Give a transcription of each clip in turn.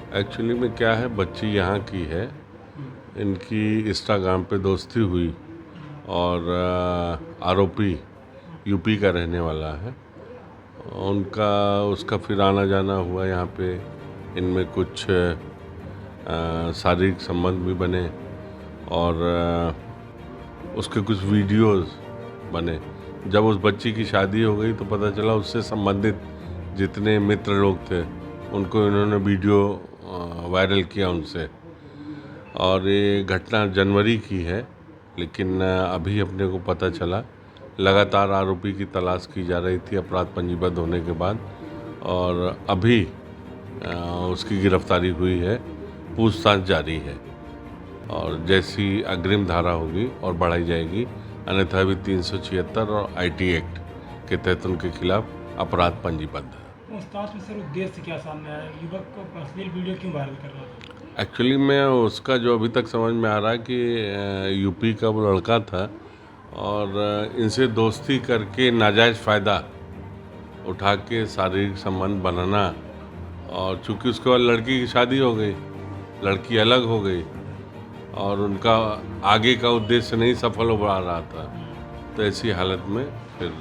Actually में क्या है, बच्ची यहाँ की है, इनकी इंस्टाग्राम पे दोस्ती हुई और आरोपी यूपी का रहने वाला है। उनका उसका फिर आना जाना हुआ यहाँ पे। इनमें कुछ शारीरिक संबंध भी बने और उसके कुछ वीडियोस बने। जब उस बच्ची की शादी हो गई तो पता चला उससे संबंधित जितने मित्र लोग थे उनको इन्होंने वीडियो वायरल किया उनसे। और ये घटना जनवरी की है, लेकिन अभी अपने को पता चला, लगातार आरोपी की तलाश की जा रही थी अपराध पंजीबद्ध होने के बाद, और अभी उसकी गिरफ्तारी हुई है, पूछताछ जारी है और जैसी अग्रिम धारा होगी और बढ़ाई जाएगी, अन्यथा भी 376 और आईटी एक्ट के तहत उनके खिलाफ अपराध पंजीबद्ध है। पूछताछ में सर उद्देश्य क्या सामने आया? युवक को अश्लील वीडियो क्यों वायरल कर रहा था? एक्चुअली में उसका जो अभी तक समझ में आ रहा है कि यूपी का वो लड़का था और इनसे दोस्ती करके नाजायज़ फ़ायदा उठा के शारीरिक संबंध बनाना, और चूँकि उसके बाद लड़की की शादी हो गई, लड़की अलग हो गई और उनका आगे का उद्देश्य नहीं सफल हो पा रहा था, तो ऐसी हालत में फिर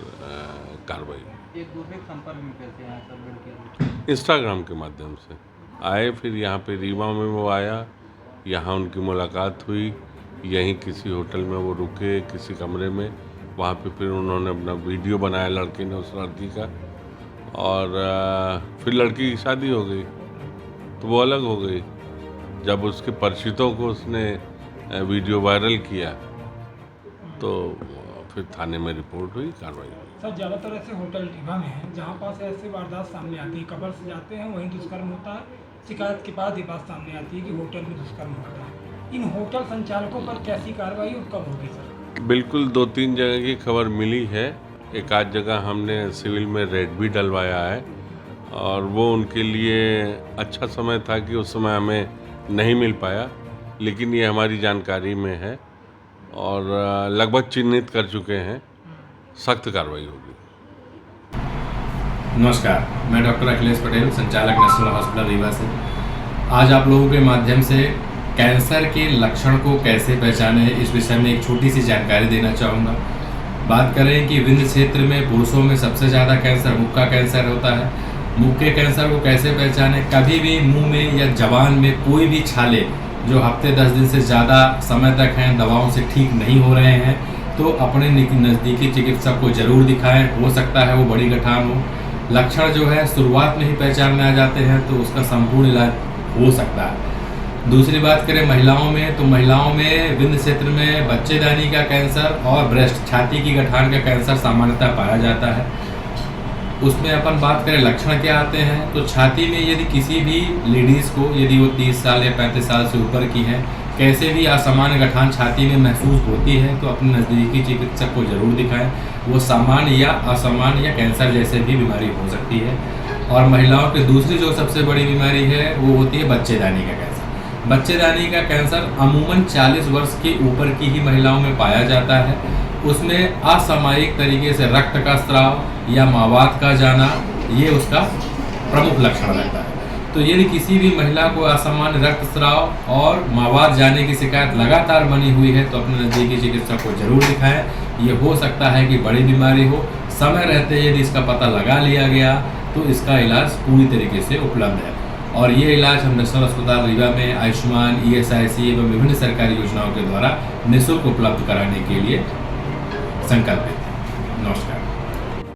कार्रवाई। एक दूसरे के संपर्क में कैसे आए सब लड़के? इंस्टाग्राम के माध्यम से आए, फिर यहाँ पे रीवा में वो आया, यहाँ उनकी मुलाकात हुई, यहीं किसी होटल में वो रुके किसी कमरे में, वहाँ पे फिर उन्होंने अपना वीडियो बनाया लड़के ने उस लड़की का, और फिर लड़की की शादी हो गई तो वो अलग हो गई। जब उसके परिचितों को उसने वीडियो वायरल किया तो फिर थाने में रिपोर्ट हुई, कार्रवाई हुई। सर ज़्यादातर ऐसे होटल रीवा में हैं जहाँ पास ऐसे वारदात सामने आती है, कबर से जाते हैं वहीं दुष्कर्म होता है, शिकायत के बाद ये बात सामने आती है कि होटल में दुष्कर्म होता है। इन होटल संचालकों पर कैसी कार्रवाई और कब होगी सर? बिल्कुल 2-3 जगह की खबर मिली है, एक आध जगह हमने सिविल में रेड भी डलवाया है, और वो उनके लिए अच्छा समय था कि उस समय हमें नहीं मिल पाया, लेकिन ये हमारी जानकारी में है और लगभग चिन्हित कर चुके हैं, सख्त कार्रवाई होगी। नमस्कार, मैं डॉक्टर अखिलेश पटेल, संचालक नेशनल हॉस्पिटल रीवा से। आज आप लोगों के माध्यम से कैंसर के लक्षण को कैसे पहचाने इस विषय में एक छोटी सी जानकारी देना चाहूँगा। बात करें कि विंध्य क्षेत्र में पुरुषों में सबसे ज़्यादा कैंसर मुख का कैंसर होता है। मुख के कैंसर को कैसे पहचाने? कभी भी मुंह में या जबान में कोई भी छाले जो हफ्ते 10 दिन से ज़्यादा समय तक हैं, दवाओं से ठीक नहीं हो रहे हैं, तो अपने नज़दीकी चिकित्सक को ज़रूर दिखाएं। हो सकता है वो बड़ी गठान हो। लक्षण जो है शुरुआत में ही पहचान में आ जाते हैं तो उसका संपूर्ण इलाज हो सकता है। दूसरी बात करें महिलाओं में, तो महिलाओं में विंध्य क्षेत्र में बच्चेदानी का कैंसर और ब्रेस्ट छाती की गठान का कैंसर सामान्यतः पाया जाता है। उसमें अपन बात करें लक्षण क्या आते हैं, तो छाती में यदि किसी भी लेडीज़ को, यदि वो 30 साल या 35 साल से ऊपर की हैं, कैसे भी असामान्य गठान छाती में महसूस होती है तो अपने नज़दीकी चिकित्सक को ज़रूर दिखाएं। वो सामान्य या असामान्य या कैंसर जैसे भी बीमारी हो सकती है। और महिलाओं की दूसरी जो सबसे बड़ी बीमारी है वो होती है बच्चेदानी का कैंसर। बच्चेदानी का कैंसर अमूमन 40 वर्ष के ऊपर की ही महिलाओं में पाया जाता है। उसमें असामयिक तरीके से रक्त का स्राव या मावात का जाना, ये उसका प्रमुख लक्षण रहता है। तो यदि किसी भी महिला को असामान्य रक्तस्राव और मावात जाने की शिकायत लगातार बनी हुई है तो अपने नज़दीकी चिकित्सक को जरूर दिखाएं। ये हो सकता है कि बड़ी बीमारी हो। समय रहते यदि इसका पता लगा लिया गया तो इसका इलाज पूरी तरीके से उपलब्ध है, और ये इलाज हम नेशनल अस्पताल रीवा में आयुष्मान, ESIC एवं विभिन्न सरकारी योजनाओं के द्वारा निःशुल्क उपलब्ध कराने के लिए संकल्पित है। नमस्कार।